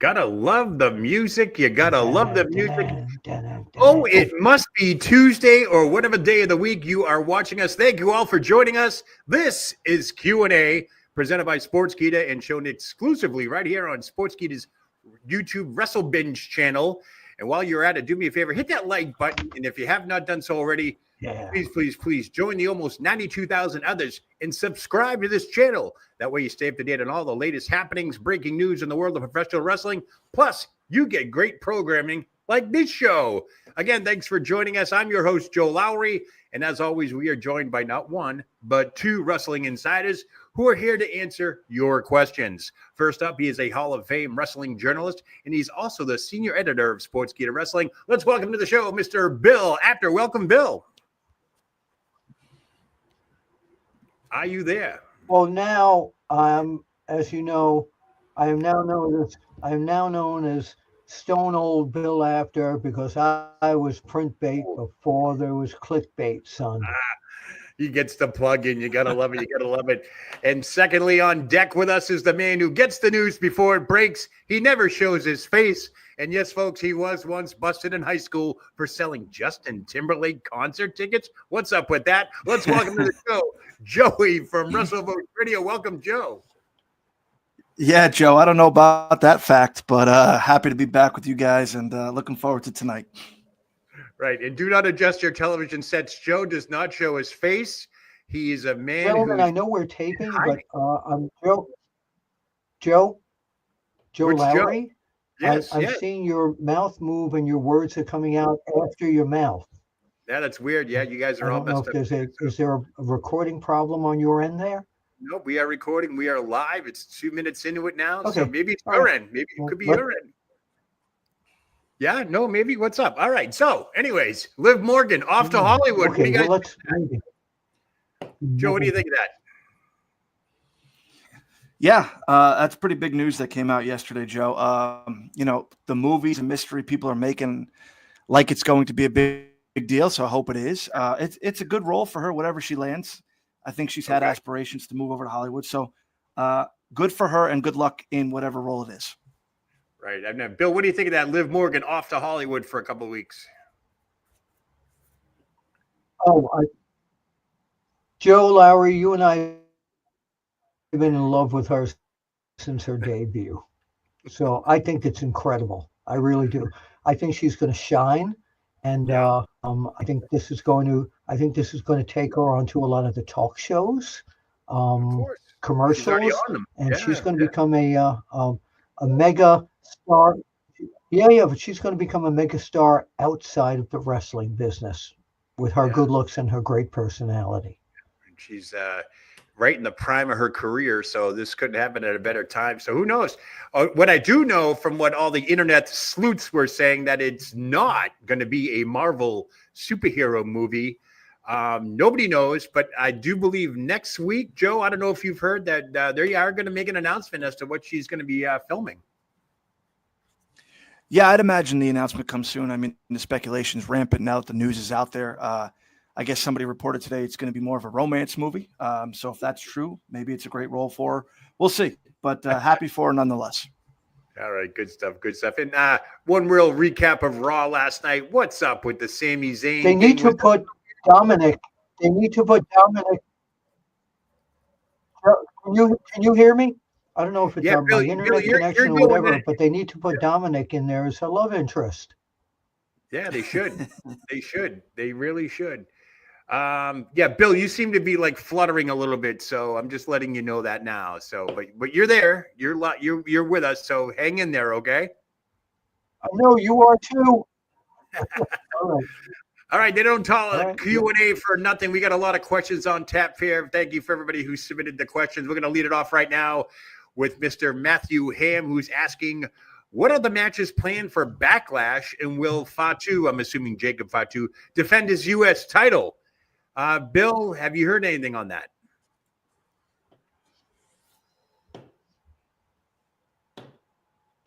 Gotta love the music. You gotta love the music. Oh, it must be Tuesday or whatever day of the week you are watching us. Thank you all for joining us. This is Q&A presented by Sportskeeda and shown exclusively right here on Sportskeeda's YouTube Wrestle Binge channel. And while you're at it, do me a favor, hit that like button. And if you have not done so already, please join the almost 92,000 others and subscribe to this channel. That way you stay up to date on all the latest happenings, breaking news in the world of professional wrestling. Plus, you get great programming like this show. Again, thanks for joining us. I'm your host, Joe Lowry. And as always, we are joined by not one, but two wrestling insiders who are here to answer your questions. First up, he is a Hall of Fame wrestling journalist, and he's also the senior editor of Sportskeeda Wrestling. Let's welcome to the show, Mr. Bill Apter. Welcome, Bill. Are you there? Well, now, as you know, I am now known as Stone Old Bill Apter because I was print bait before there was clickbait, son. He gets the plug in. You got to love it. You got to love it. And secondly, on deck with us is the man who gets the news before it breaks. He never shows his face. And yes, folks, he was once busted in high school for selling Justin Timberlake concert tickets. What's up with that? Let's welcome to the show, Joey from WrestleVotes Radio. Welcome, Joe. Yeah, Joe, I don't know about that fact, but happy to be back with you guys and looking forward to tonight. Right. And do not adjust your television sets. Joe does not show his face. He is a man. Gentlemen, I know we're taping, but I'm Joe Lowry. Joe? Yes, I'm seeing your mouth move and your words are coming out after your mouth. Yeah, that's weird. Yeah, you guys are all messed up. Is there a recording problem on your end there? Nope, we are recording. We are live. It's 2 minutes into it now. Okay. So maybe it's your end. Maybe it could be your end. Yeah, no, maybe. What's up? All right. So, anyways, Liv Morgan off to Hollywood. Okay, Joe, what do you think of that? Yeah, that's pretty big news that came out yesterday, Joe. You know, the movies and mystery people are making like it's going to be a big deal, so I hope it is. It's a good role for her, whatever she lands. I think she's had aspirations to move over to Hollywood, so good for her and good luck in whatever role it is. Right. Bill, what do you think of that? Liv Morgan off to Hollywood for a couple of weeks. Joe Lowry, you and I have been in love with her since her debut. So I think it's incredible. I really do. I think she's going to shine. And I think this is going to take her onto a lot of the talk shows, commercials, and she's going to become a mega star. Yeah, but she's going to become a mega star outside of the wrestling business with her good looks and her great personality. She's right in the prime of her career, so this couldn't happen at a better time. So who knows? What I do know from what all the internet sleuths were saying, that it's not going to be a Marvel superhero movie. Nobody knows, but I do believe next week, Joe, I don't know if you've heard that they are going to make an announcement as to what she's going to be filming. Yeah, I'd imagine the announcement comes soon. I mean, the speculation's rampant now that the news is out there. I guess somebody reported today it's going to be more of a romance movie. So if that's true, maybe it's a great role for her. We'll see, but happy for her nonetheless. All right, good stuff, good stuff. And one real recap of Raw last night. What's up with the Sami Zayn? They need to put Dominic. They need to put Dominic. Can you hear me? I don't know if it's my internet connection or whatever, but they need to put Dominic in there as a love interest. Yeah, they should. They should. They really should. Yeah, Bill, you seem to be like fluttering a little bit, so I'm just letting you know that now. So, but you're there. You're with us. So hang in there, okay? I know you are too. All right. All right, they don't call Q&A for nothing. We got a lot of questions on tap here. Thank you for everybody who submitted the questions. We're going to lead it off right now with Mr. Matthew Ham, who's asking, what are the matches planned for Backlash, and will Fatu, I'm assuming Jacob Fatu, defend his U.S. title? Bill, have you heard anything on that?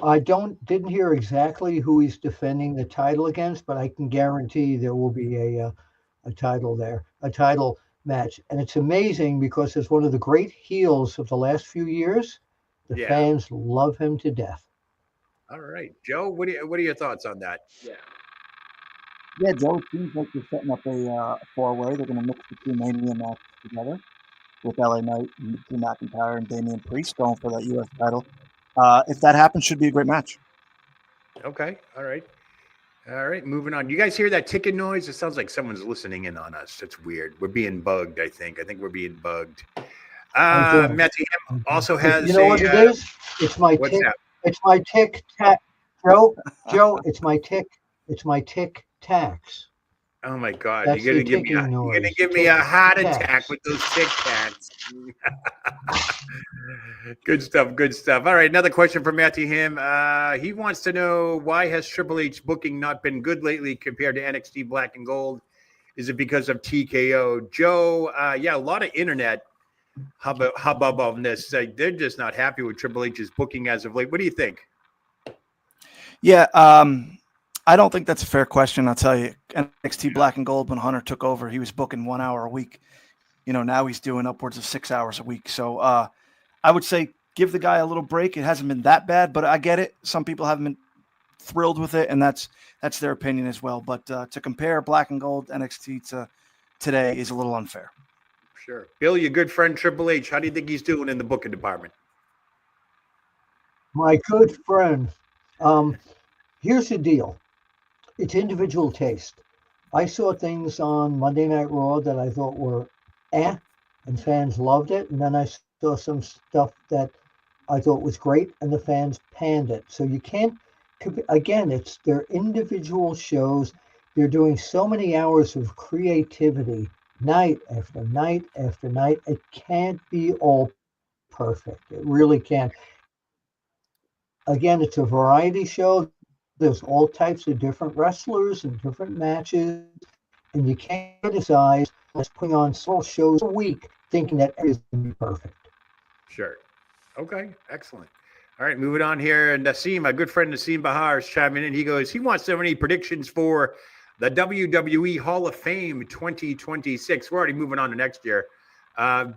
I didn't hear exactly who he's defending the title against, but I can guarantee there will be a title there, a title match. And it's amazing because it's one of the great heels of the last few years. The fans love him to death. All right, Joe. What are your thoughts on that? Yeah, Joe, it seems like they're setting up a four-way. They're going to mix the two Mania matches together with LA Knight and Drew McIntyre and Damian Priest going for that U.S. title. If that happens, should be a great match. Okay. All right. All right. Moving on. You guys hear that ticking noise? It sounds like someone's listening in on us. It's weird. We're being bugged. I think we're being bugged. Matthew also has. You know what it is? It's my what's tick. that? It's my tick tack. Joe, it's my tick. It's my tick tax. Oh my God! That's You're the gonna give me a heart attack with those tic tacs. Good stuff. Good stuff. All right, another question from Matthew Him. He wants to know, why has Triple H booking not been good lately compared to NXT Black and Gold? Is it because of TKO? Joe, yeah, a lot of internet hubbub on this. They're just not happy with Triple H's booking as of late. What do you think? Yeah, I don't think that's a fair question. I'll tell you, NXT Black and Gold, when Hunter took over, he was booking 1 hour a week. Now he's doing upwards of 6 hours a week. So I would say give the guy a little break. It hasn't been that bad, but I get it. Some people haven't been thrilled with it, and that's their opinion as well. But to compare Black and Gold NXT to today is a little unfair. Sure. Bill, your good friend Triple H, how do you think he's doing in the booking department? My good friend. Here's the deal. It's individual taste. I saw things on Monday Night Raw that I thought were and fans loved it. And then I saw some stuff that I thought was great and the fans panned it. So you can't, again, it's their individual shows. They're doing so many hours of creativity night after night after night. It can't be all perfect. It really can't. Again, it's a variety show. There's all types of different wrestlers and different matches, and you can't criticize us putting on several shows a week thinking that everything's going to be perfect. Sure. Okay. Excellent. All right. Moving on here. And Nassim, my good friend Nassim Bahar is chiming in. He goes, he wants so many predictions for the WWE Hall of Fame 2026. We're already moving on to next year.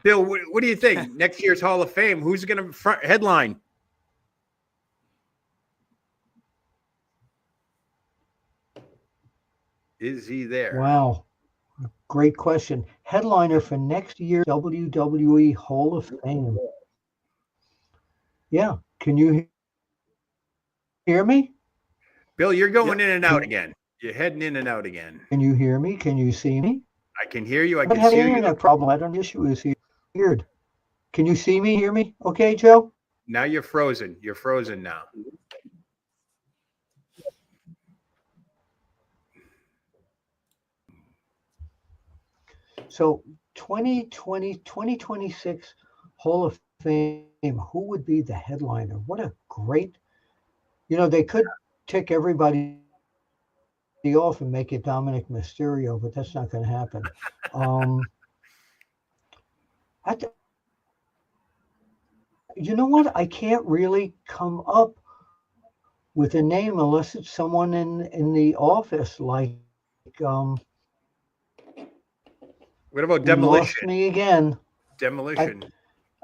Bill, what do you think? Next year's Hall of Fame, who's going to headline? Is he there? Wow. Great question. Headliner for next year's WWE Hall of Fame. Yeah. Can you hear me? Bill, you're going in and out again. You're heading in and out again. Can you hear me? Can you see me? I can hear you. I I can have see an you. internet problem. I don't know. Issue is here. Weird. Can you see me? Hear me? Okay, Joe? Now you're frozen. You're frozen now. So 2026 Hall of Fame, who would be the headliner? What a great, they could tick everybody off and make it Dominic Mysterio, but that's not going to happen. You know what? I can't really come up with a name unless it's someone in the office, like What about you Demolition? lost me again. Demolition.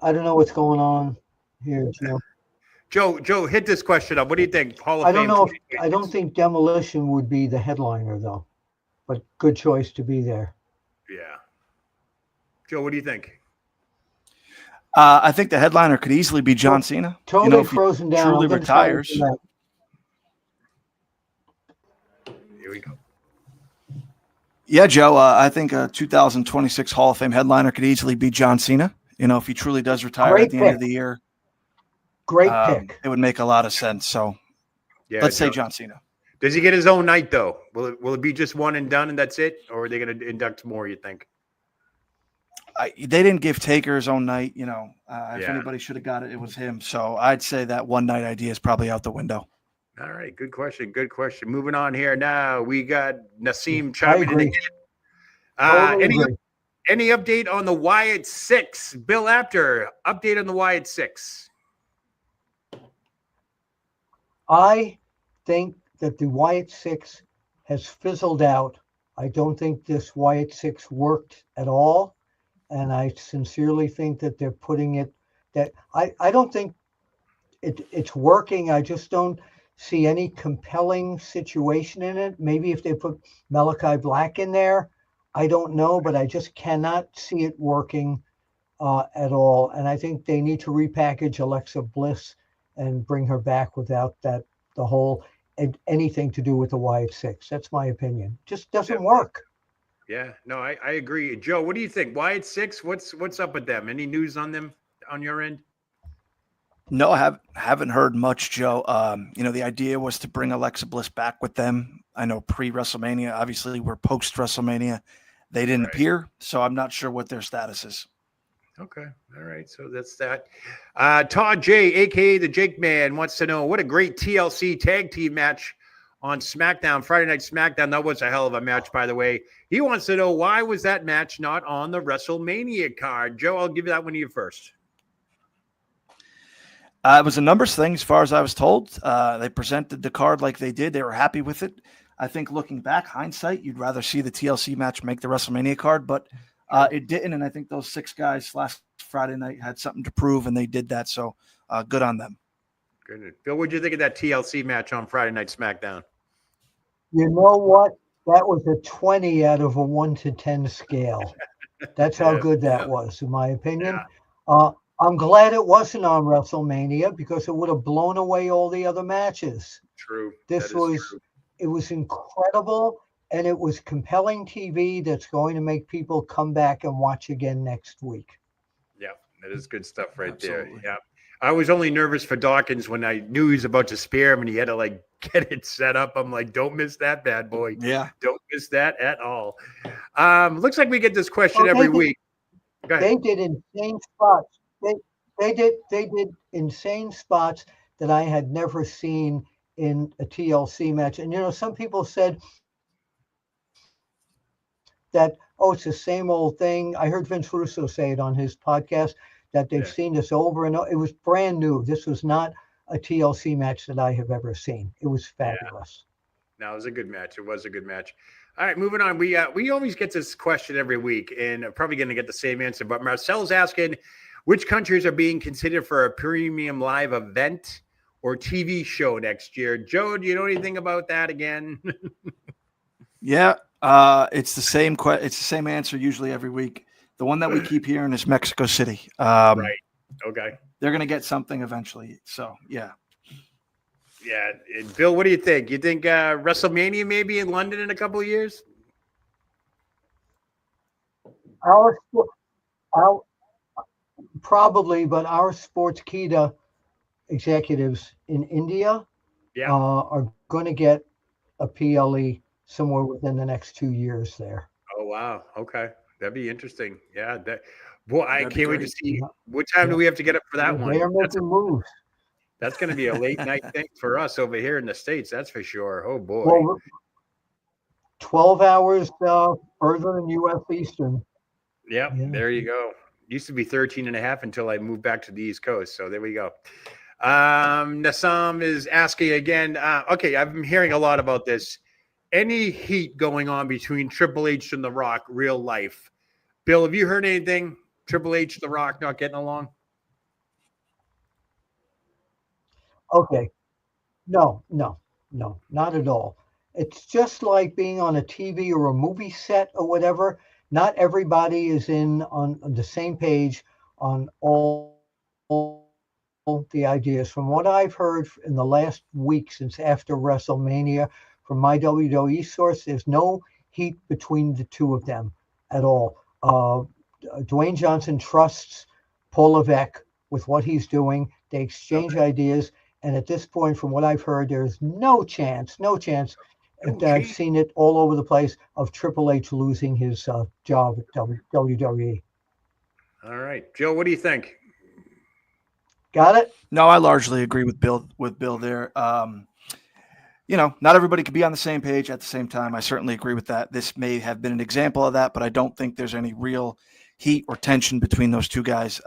I don't know what's going on here, Joe. Joe, hit this question up. What do you think? Hall of I don't Fame know. I don't think Demolition would be the headliner, though. But good choice to be there. Yeah. Joe, what do you think? I think the headliner could easily be John Cena. Totally frozen down. Truly retires. Here we go. Yeah, Joe, I think a 2026 Hall of Fame headliner could easily be John Cena. If he truly does retire at the end of the year. Great pick. It would make a lot of sense. So let's say John Cena. Does he get his own night, though? Will it be just one and done and that's it? Or are they going to induct more, you think? They didn't give Taker his own night. If anybody should have got it, it was him. So I'd say that one night idea is probably out the window. All right. Good question. Good question. Moving on here now. We got Nassim chiming in again. Any update on the Wyatt 6? Bill Apter, update on the Wyatt 6. I think that the Wyatt 6 has fizzled out. I don't think this Wyatt 6 worked at all. And I sincerely think that they're putting it that I don't think it's working. I just don't see any compelling situation in it. Maybe if they put Malachi Black in there, I don't know, but I just cannot see it working at all. And I think they need to repackage Alexa Bliss and bring her back without the whole anything to do with the Wyatt Six. That's my opinion. Just doesn't work. Yeah, no, I agree. Joe, what do you think? Wyatt Six, what's up with them? Any news on them on your end? No, I haven't heard much, Joe. The idea was to bring Alexa Bliss back with them. I know pre-WrestleMania, obviously we're post-WrestleMania. They didn't appear, so I'm not sure what their status is. Okay. All right. So that's that. Todd J, a.k.a. the Jake Man, wants to know what a great TLC tag team match on SmackDown, Friday Night SmackDown. That was a hell of a match, by the way. He wants to know, why was that match not on the WrestleMania card? Joe, I'll give that one to you first. It was a numbers thing, as far as I was told. They presented the card like they did. They were happy with it. I think looking back, hindsight, you'd rather see the TLC match make the WrestleMania card, but it didn't. And I think those 6 guys last Friday night had something to prove, and they did that. So good on them. Good. Bill, what did you think of that TLC match on Friday Night SmackDown? You know what? That was a 20 out of a 1 to 10 scale. That's how good that was, in my opinion. Yeah. I'm glad it wasn't on WrestleMania because it would have blown away all the other matches. True. It was incredible, and it was compelling TV that's going to make people come back and watch again next week. Yeah, that is good stuff right Absolutely. there. Yeah. I was only nervous for Dawkins when I knew he was about to spear him and he had to get it set up. I'm like, don't miss that, bad boy. Yeah. Don't miss that at all. Looks like we get this question every week. Go ahead. They did insane spots. They did insane spots that I had never seen in a TLC match. And some people said that, it's the same old thing. I heard Vince Russo say it on his podcast that they've seen this over and over. It was brand new. This was not a TLC match that I have ever seen. It was fabulous. Yeah. No, it was a good match. It was a good match. All right, moving on. We always get this question every week, and I'm probably going to get the same answer. But Marcel's asking, which countries are being considered for a premium live event or TV show next year? Joe, do you know anything about that again? Yeah, it's the same. It's the same answer usually every week. The one that we keep hearing is Mexico City. Right. Okay. They're going to get something eventually. So yeah. Yeah. And Bill, what do you think? You think WrestleMania may be in London in a couple of years? Probably, but our Sportskeeda executives in India are going to get a PLE somewhere within the next 2 years there. Oh, wow. Okay. That'd be interesting. Yeah. I can't wait to see. What time do we have to get up for that one? They are making moves. That's going to be a late night thing for us over here in the States. That's for sure. Oh, boy. Well, 12 hours further than U.S. Eastern. Yep. Yeah. There you go. Used to be 13 and a half until I moved back to the East Coast. So there we go. Nassam is asking again. Okay. I've been hearing a lot about this. Any heat going on between Triple H and The Rock, real life? Bill, have you heard anything? Triple H, The Rock not getting along? Okay. No, not at all. It's just like being on a TV or a movie set or whatever. Not everybody is on the same page on all the ideas. From what I've heard in the last week since after WrestleMania, from my WWE source, there's no heat between the two of them at all. Dwayne Johnson trusts Paul Levesque with what he's doing. They exchange ideas. And at this point, from what I've heard, there's no chance. And I've seen it all over the place of Triple H losing his job at WWE. All right. Joe, what do you think? Got it? No, I largely agree with Bill there. Not everybody could be on the same page at the same time. I certainly agree with that. This may have been an example of that, but I don't think there's any real heat or tension between those two guys.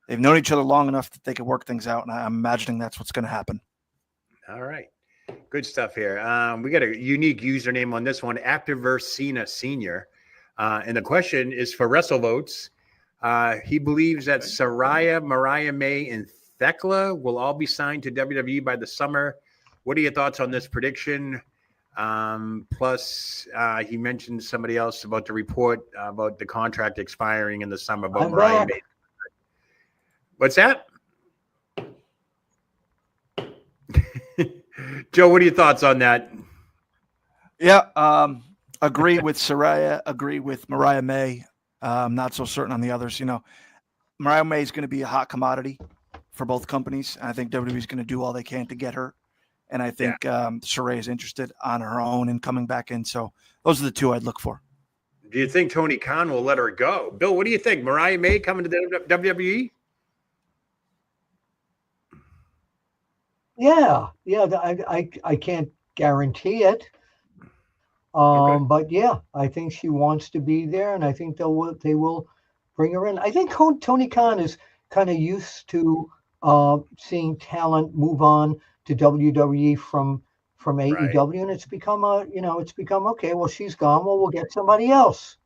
They've known each other long enough that they can work things out, and I'm imagining that's what's going to happen. All right. Good stuff here. We got a unique username on this one, Activerse Cena Senior. And the question is for WrestleVotes. He believes that Saraya, Mariah May, and Thekla will all be signed to WWE by the summer What are your thoughts on this prediction? Plus, he mentioned somebody else about the report about the contract expiring in the summer. About I'm Mariah back. May. What's that? Joe, what are your thoughts on that? Yeah, agree with Saraya, agree with Mariah May. I'm not so certain on the others. You know, Mariah May is going to be a hot commodity for both companies. I think WWE is going to do all they can to get her. And I think Saraya is interested on her own and coming back in. So those are the two I'd look for. Do you think Tony Khan will let her go? Bill, what do you think? Mariah May coming to the WWE? Yeah. I can't guarantee it. Okay. But yeah, I think she wants to be there, and I think they will bring her in. I think Tony Khan is kind of used to seeing talent move on to WWE from AEW, and it's become okay. Well, she's gone. Well, we'll get somebody else.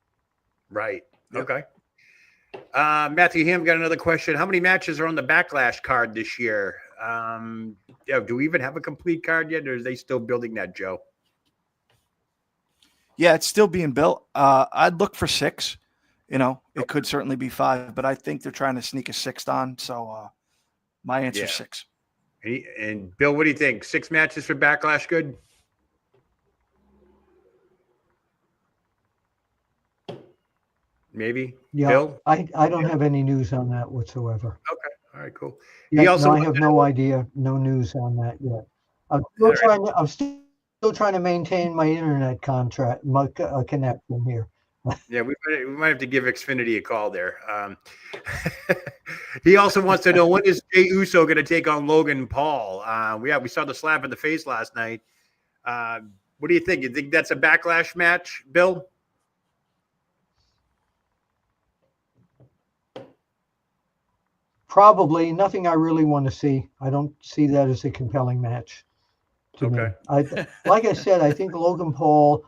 Right. Yep. Okay. Matthew Ham got another question. How many matches are on the Backlash card this year? Do we even have a complete card yet, or are they still building that, Joe? Yeah, it's still being built. I'd look for 6. You know, it could certainly be 5, but I think they're trying to sneak a 6th on. So my answer is 6. And Bill, what do you think? 6 matches for Backlash, good? Maybe. Yeah, Bill? I don't have any news on that whatsoever. Okay. All right, cool. Yeah, He also I have no idea, no news on that yet. I'm still trying to maintain my internet connection here. Yeah, we might have to give Xfinity a call there. He also wants to know, when is Jey Uso going to take on Logan Paul? We saw the slap in the face last night. What do you think? You think that's a Backlash match, Bill? Probably nothing I really want to see. I don't see that as a compelling match to me. Like I said, I think Logan Paul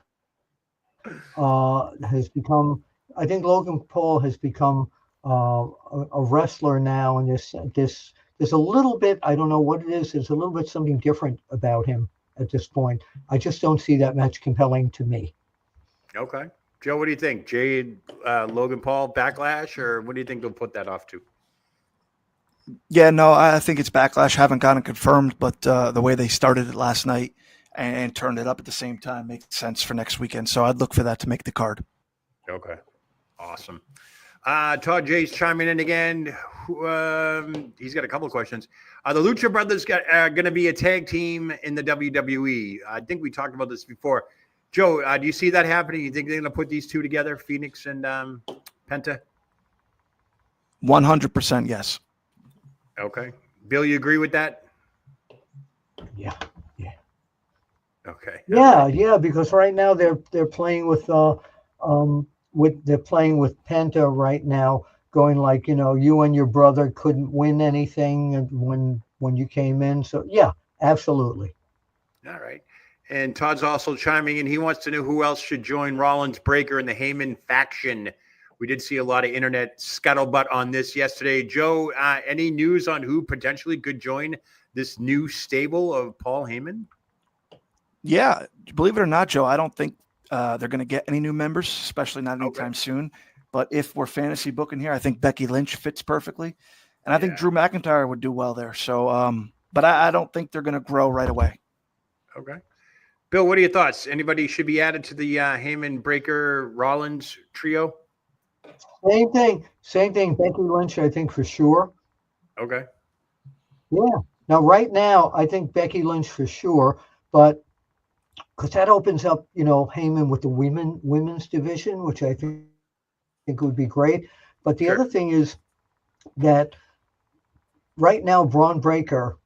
has become. I think Logan Paul has become a wrestler now, and there's a little bit. I don't know what it is. There's a little bit something different about him at this point. I just don't see that match compelling to me. Okay, Joe, what do you think? Logan Paul Backlash, or what do you think they'll put that off to? Yeah, no, I think it's Backlash. Haven't gotten confirmed, but the way they started it last night and turned it up at the same time makes sense for next weekend. So I'd look for that to make the card. Okay, awesome. Todd J's chiming in again. He's got a couple of questions. Are the Lucha Brothers going to be a tag team in the WWE? I think we talked about this before. Joe, do you see that happening? You think they're going to put these two together, Phoenix and Penta? 100% yes. Okay. Bill, you agree with that? Yeah. Okay. Yeah, because right now they're playing with they're playing with Penta right now, going like, you and your brother couldn't win anything when you came in. So yeah, absolutely. All right. And Todd's also chiming in. He wants to know who else should join Rollins, Breakker, and the Heyman faction. We did see a lot of internet scuttlebutt on this yesterday. Joe, any news on who potentially could join this new stable of Paul Heyman? Yeah, believe it or not, Joe, I don't think they're going to get any new members, especially not anytime soon. But if we're fantasy booking here, I think Becky Lynch fits perfectly. And I think Drew McIntyre would do well there. So, but I don't think they're going to grow right away. Okay. Bill, what are your thoughts? Anybody should be added to the Heyman, Breakker, Rollins trio? Same thing. Becky Lynch, I think for sure. Okay. Yeah. Now, right now, I think Becky Lynch for sure, but because that opens up, Heyman with the women's division, which I think would be great. But the other thing is that right now, Braun Breaker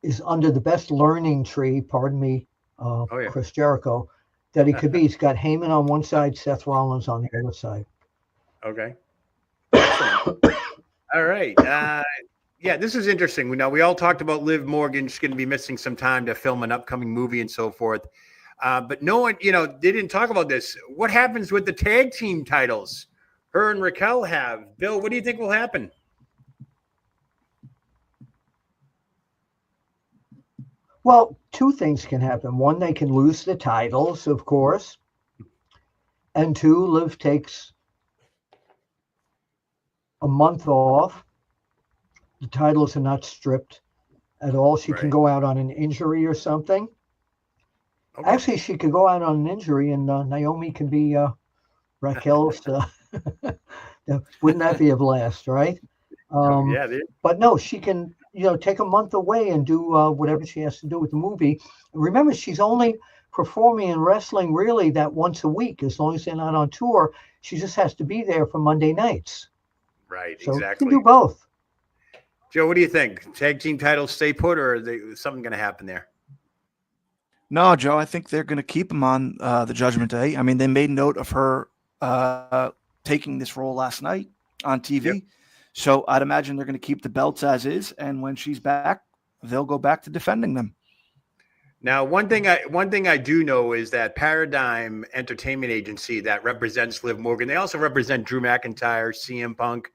is under the best learning tree, pardon me, Chris Jericho, that he could be. He's got Heyman on one side, Seth Rollins on the other side. Okay. All right. This is interesting. We all talked about Liv Morgan. She's going to be missing some time to film an upcoming movie and so forth. But no one, they didn't talk about this. What happens with the tag team titles? Her and Raquel have. Bill, what do you think will happen? Well, two things can happen. One, they can lose the titles, of course. And two, Liv takes a month off. The titles are not stripped at all. She can go out on an injury or something. Okay. Actually, she could go out on an injury, and Naomi can be Raquel's. Wouldn't that be a blast, right? Yeah. But no, she can, take a month away and do whatever she has to do with the movie. Remember, she's only performing and wrestling really that once a week. As long as they're not on tour, she just has to be there for Monday nights. Right, so exactly. She can do both. Joe, what do you think? Tag team titles stay put, or is something going to happen there? No, Joe, I think they're going to keep him on the Judgment Day. I mean, they made note of her taking this role last night on TV. Yep. So I'd imagine they're going to keep the belts as is. And when she's back, they'll go back to defending them. Now, one thing I do know is that Paradigm Entertainment Agency that represents Liv Morgan, they also represent Drew McIntyre, CM Punk.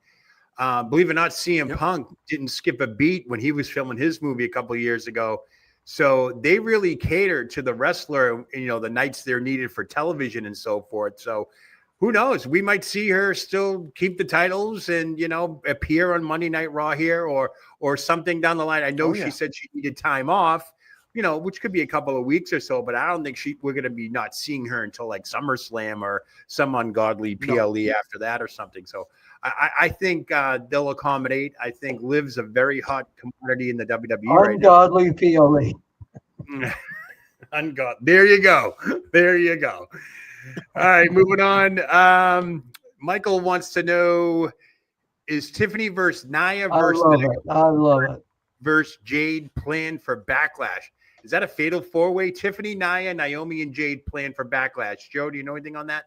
Believe it or not, CM Punk didn't skip a beat when he was filming his movie a couple of years ago. So they really catered to the wrestler, the nights they're needed for television and so forth. So who knows? We might see her still keep the titles and, appear on Monday Night Raw here or something down the line. I know she said she needed time off, which could be a couple of weeks or so, but I don't think we're going to be not seeing her until like SummerSlam or some ungodly PLE after that or something. So I think they'll accommodate. I think Liv's a very hot commodity in the WWE ungodly right now. PLE. Ungodly. There you go. There you go. All right, moving on. Michael wants to know, is Tiffany versus Nia versus Jade planned for Backlash? Is that a fatal four-way? Tiffany, Nia, Naomi, and Jade planned for Backlash. Joe, do you know anything on that?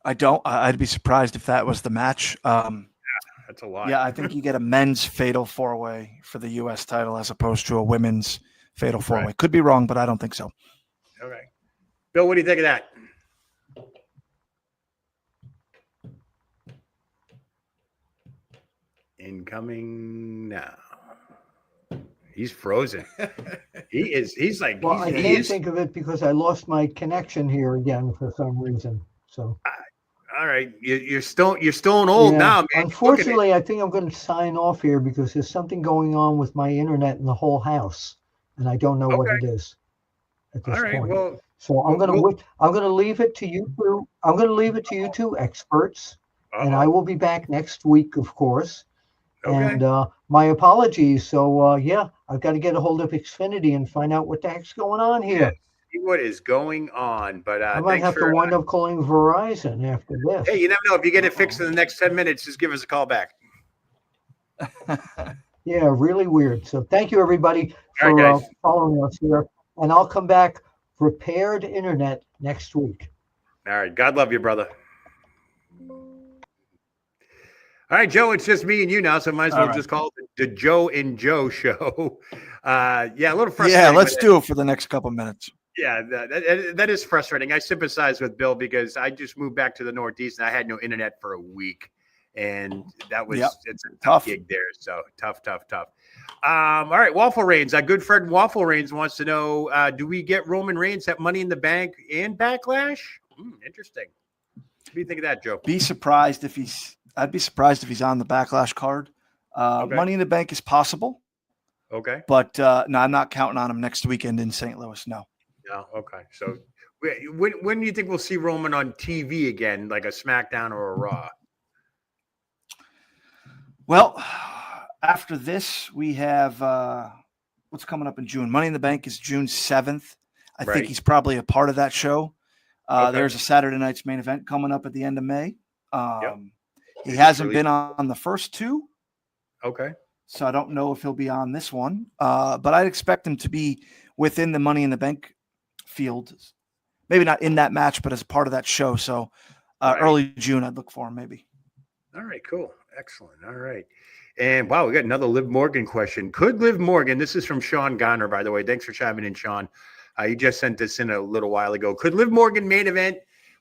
I don't. I'd be surprised if that was the match. That's a lot. Yeah, I think you get a men's fatal four-way for the U.S. title as opposed to a women's fatal four-way. Could be wrong, but I don't think so. Okay. Bill, what do you think of that? Incoming now. He's frozen. He's like. Well, I can't think of it because I lost my connection here again for some reason. So. All right, you're stone old now, man. Unfortunately, I think I'm going to sign off here because there's something going on with my internet in the whole house, and I don't know what it is at this point. Well, so I'm going to leave it to you two. I'm going to leave it to you two experts, and I will be back next week, of course. Okay. And my apologies. So I've got to get a hold of Xfinity and find out what the heck's going on here. Yeah. What is going on? But I might have to wind up calling Verizon after this. Hey, you never know. If you get it fixed in the next 10 minutes, just give us a call back. Yeah, really weird. So thank you, everybody, for following us here. And I'll come back prepared internet next week. All right. God love you, brother. All right, Joe, it's just me and you now, so might as well just call it the Joe and Joe show. A little frustrating. Yeah, let's do it for the next couple minutes. Yeah, that is frustrating. I sympathize with Bill because I just moved back to the Northeast and I had no internet for a week. And that was it's a tough gig there. So tough. All right, Waffle Reigns. Our good friend Waffle Reigns wants to know, do we get Roman Reigns at Money in the Bank and Backlash? Interesting. What do you think of that, Joe? I'd be surprised if he's on the Backlash card. Money in the Bank is possible. Okay. But no, I'm not counting on him next weekend in St. Louis. No. No. Okay. So when do you think we'll see Roman on TV again, like a SmackDown or a Raw? Well, after this, we have what's coming up in June. Money in the Bank is June 7th. I think he's probably a part of that show. There's a Saturday night's main event coming up at the end of May. He hasn't been on the first two. Okay. So I don't know if he'll be on this one. But I'd expect him to be within the Money in the Bank field. Maybe not in that match, but as part of that show. So early June, I'd look for him maybe. All right, cool. Excellent. All right. And wow, we got another Liv Morgan question. Could Liv Morgan, this is from Sean Garner, by the way. Thanks for chiming in, Sean. He just sent this in a little while ago. Could Liv Morgan main event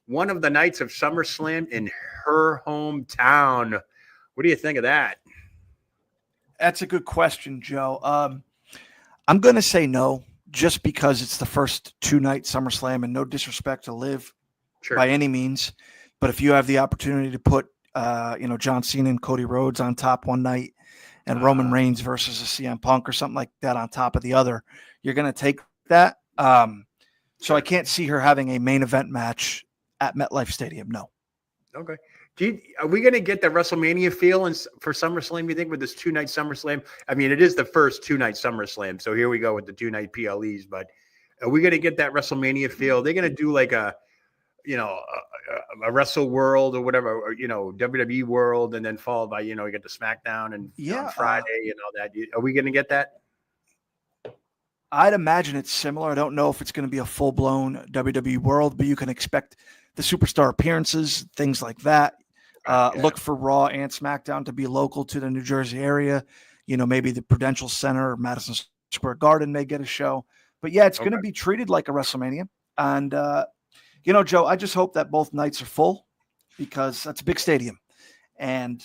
one of the nights of SummerSlam in her hometown? What do you think of that? That's a good question, Joe. I'm going to say no, just because it's the first 2-night SummerSlam, and no disrespect to Liv by any means. But if you have the opportunity to put, John Cena and Cody Rhodes on top one night, and Roman Reigns versus a CM Punk or something like that on top of the other, you're going to take that. So I can't see her having a main event match at MetLife Stadium. No. Okay. Are we going to get the WrestleMania feel for SummerSlam, you think, with this 2-night SummerSlam? I mean, it is the first 2-night SummerSlam, so here we go with the 2-night PLEs, but are we going to get that WrestleMania feel? They're going to do like a Wrestle World or whatever, or, WWE World, and then followed by, you get the Smackdown and on Friday and all that. Are we going to get that? I'd imagine it's similar. I don't know if it's going to be a full-blown WWE World, but you can expect the superstar appearances, things like that. Look for Raw and SmackDown to be local to the New Jersey area. Maybe the Prudential Center or Madison Square Garden may get a show. But yeah, it's going to be treated like a WrestleMania. And, Joe, I just hope that both nights are full, because that's a big stadium. And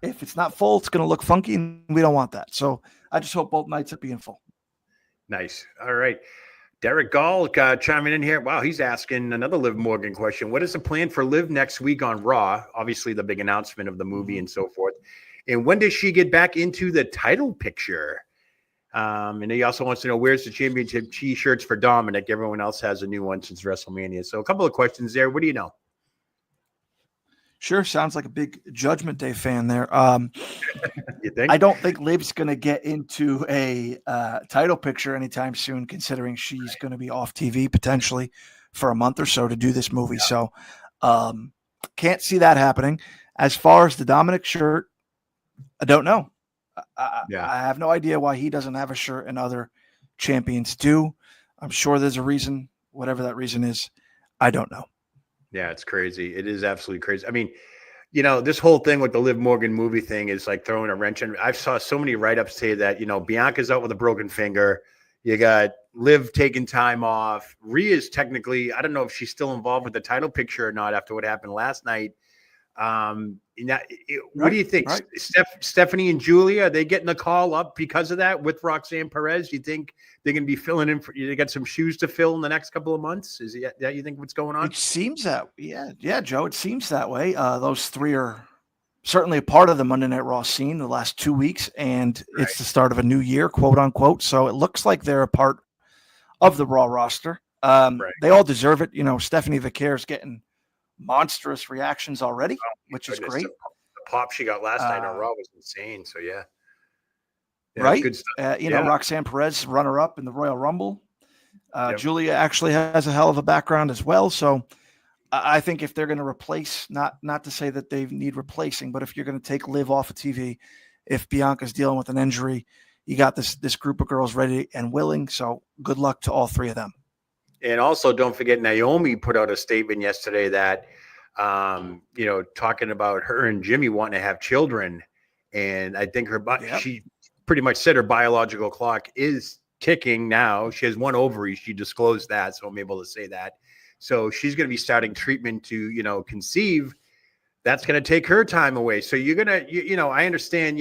if it's not full, it's going to look funky, and we don't want that. So I just hope both nights are being full. Nice. All right. Derek Gall chiming in here. Wow, he's asking another Liv Morgan question. What is the plan for Liv next week on Raw? Obviously, the big announcement of the movie and so forth. And when does she get back into the title picture? And he also wants to know, where's the championship T-shirts for Dominic? Everyone else has a new one since WrestleMania. So a couple of questions there. What do you know? Sure. Sounds like a big Judgment Day fan there. You think? I don't think Liv's going to get into a title picture anytime soon, considering she's going to be off TV potentially for a month or so to do this movie. So can't see that happening. As far as the Dominic shirt, I don't know. I have no idea why he doesn't have a shirt and other champions do. I'm sure there's a reason, whatever that reason is. I don't know. Yeah, it's crazy. It is absolutely crazy. I mean, this whole thing with the Liv Morgan movie thing is like throwing a wrench in. I saw so many write-ups say that, Bianca's out with a broken finger. You got Liv taking time off. Rhea's technically, I don't know if she's still involved with the title picture or not after what happened last night. What do you think? Right. Stephanie and Julia, are they getting the call up because of that with Roxanne Perez? You think they're going to be filling in they got some shoes to fill in the next couple of months? Is that you think what's going on? It seems that, yeah, Joe, it seems that way. Those three are certainly a part of the Monday Night Raw scene the last 2 weeks, and it's the start of a new year, quote unquote. So it looks like they're a part of the Raw roster. They all deserve it. Stephanie Vicaire is getting monstrous reactions already, which is great. The pop she got last night on Raw was insane. So yeah, right. Good stuff. Roxanne Perez, runner up in the Royal Rumble. Julia actually has a hell of a background as well. So I think if they're going to replace, not to say that they need replacing, but if you're going to take Liv off of TV, if Bianca's dealing with an injury, you got this group of girls ready and willing. So good luck to all three of them. And also, don't forget, Naomi put out a statement yesterday that, talking about her and Jimmy wanting to have children. And I think she pretty much said her biological clock is ticking now. She has one ovary. She disclosed that. So I'm able to say that. So she's going to be starting treatment to, conceive. That's going to take her time away. So you're going to, I understand,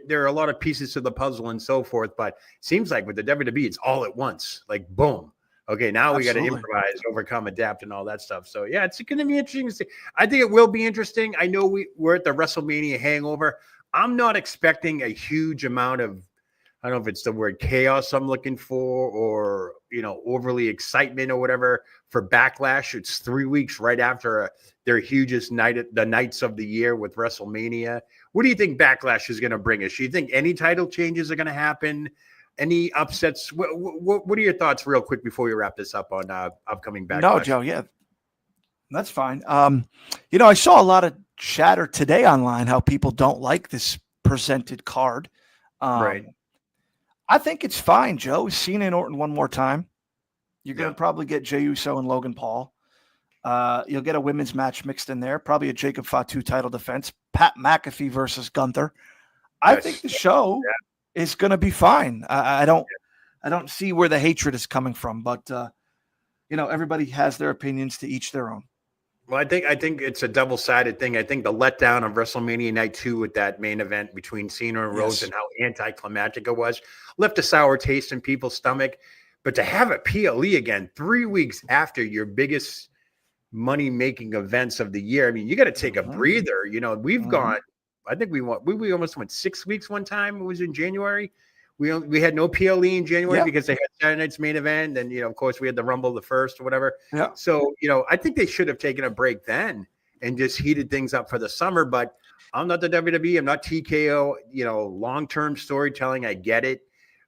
there are a lot of pieces to the puzzle and so forth, but it seems like with the WWE, it's all at once, like boom. Okay, now we got to improvise, overcome, adapt, and all that stuff. So, yeah, it's going to be interesting to see. I think it will be interesting. I know we're at the WrestleMania hangover. I'm not expecting a huge amount of, I don't know if it's the word chaos I'm looking for or, overly excitement or whatever for Backlash. It's 3 weeks right after their hugest the nights of the year with WrestleMania. What do you think Backlash is going to bring us? Do you think any title changes are going to happen? Any upsets? What are your thoughts real quick before we wrap this up on upcoming Backlash? No, Joe, yeah, that's fine. I saw a lot of chatter today online how people don't like this presented card. Right. I think it's fine, Joe. Cena and Orton one more time. You're going to probably get Jey Uso and Logan Paul. You'll get a women's match mixed in there, probably a Jacob Fatu title defense, Pat McAfee versus Gunther. I think the show is going to be fine. I don't see where the hatred is coming from, but everybody has their opinions, to each their own. Well, I think it's a double-sided thing. I think the letdown of WrestleMania Night 2 with that main event between Cena and Rhodes and how anticlimactic it was left a sour taste in people's stomach. But to have a PLE again 3 weeks after your biggest money-making events of the year, I mean, you got to take a breather. You know, we've gone. I think we almost went 6 weeks one time. It was in January. We had no PLE in January because they had Saturday night's main event, and of course, we had the Rumble the first or whatever. Yeah. So I think they should have taken a break then and just heated things up for the summer. But I'm not the WWE. I'm not TKO. Long-term storytelling. I get it,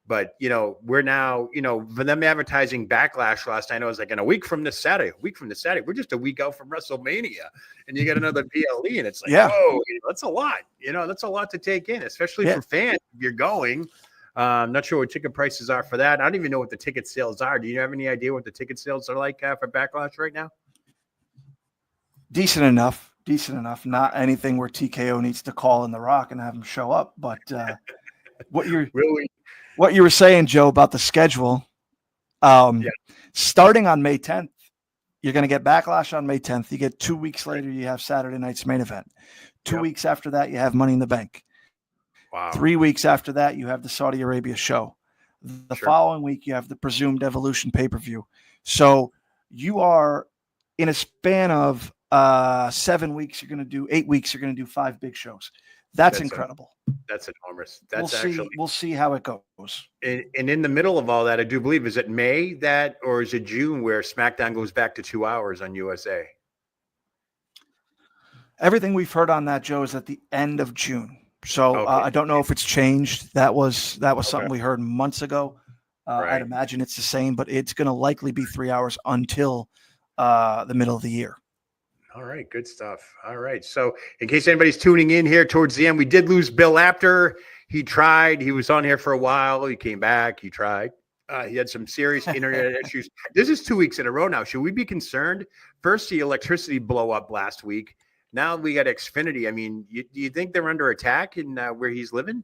but we're now for them advertising Backlash last night. I was like, in a week from this Saturday, we're just a week out from WrestleMania, and you got another PLE, and it's like, whoa, that's a lot. That's a lot to take in, especially for fans. If you're going. I'm not sure what ticket prices are for that. I don't even know what the ticket sales are. Do you have any idea what the ticket sales are like for Backlash right now? Decent enough. Not anything where TKO needs to call in The Rock and have him show up. But what you were saying, Joe, about the schedule, starting on May 10th, you're going to get Backlash on May 10th. You get 2 weeks later, you have Saturday night's main event. 2 weeks after that, you have Money in the Bank. Wow. 3 weeks after that, you have the Saudi Arabia show. The following week, you have the presumed Evolution pay-per-view. So you are in a span of 7 weeks, 8 weeks, you're going to do 5 big shows. That's incredible. That's enormous. We'll see how it goes. And in the middle of all that, I do believe, is it May or is it June where SmackDown goes back to 2 hours on USA? Everything we've heard on that, Joe, is at the end of June. So I don't know if it's changed. That was something we heard months ago. I'd imagine it's the same, but it's going to likely be 3 hours until the middle of the year. All right, good stuff. All right, so in case anybody's tuning in here towards the end, we did lose Bill Apter. He tried. He was on here for a while. He came back. He tried. He had some serious internet issues. This is 2 weeks in a row now. Should we be concerned? First, the electricity blow up last week. Now we got Xfinity. I mean, do you think they're under attack in where he's living?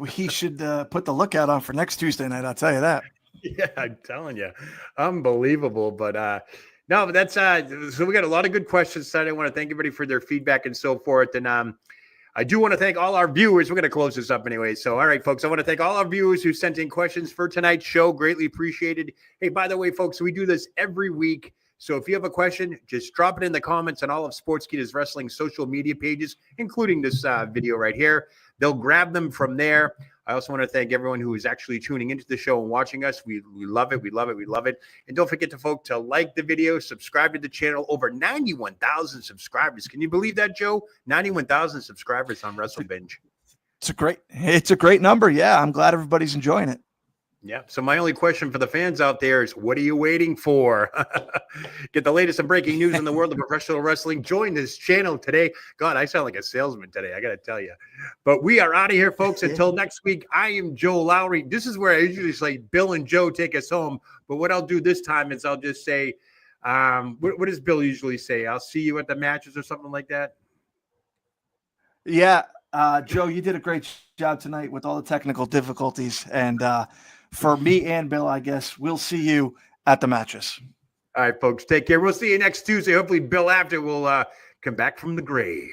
He should put the lookout on for next Tuesday night. I'll tell you that. Yeah, I'm telling you, unbelievable. But no, that's so we got a lot of good questions tonight. I want to thank everybody for their feedback and so forth. And I do want to thank all our viewers. We're going to close this up anyway. So, all right, folks, I want to thank all our viewers who sent in questions for tonight's show. Greatly appreciated. Hey, by the way, folks, we do this every week. So if you have a question, just drop it in the comments on all of Sportskeeda's Wrestling social media pages, including this video right here. They'll grab them from there. I also want to thank everyone who is actually tuning into the show and watching us. We love it. We love it. We love it. And don't forget to like the video, subscribe to the channel. Over 91,000 subscribers. Can you believe that, Joe? 91,000 subscribers on WrestleBinge. It's a great number. Yeah, I'm glad everybody's enjoying it. Yeah. So my only question for the fans out there is, what are you waiting for? Get the latest and breaking news in the world of professional wrestling. Join this channel today. God, I sound like a salesman today. I got to tell you. But we are out of here, folks. Until next week, I am Joe Lowry. This is where I usually say Bill and Joe take us home. But what I'll do this time is I'll just say, what does Bill usually say? I'll see you at the matches or something like that. Yeah. Joe, you did a great job tonight with all the technical difficulties. And, for me and Bill, I guess we'll see you at the matches. All right, folks, take care. We'll see you next Tuesday. Hopefully Bill Apter will come back from the grave.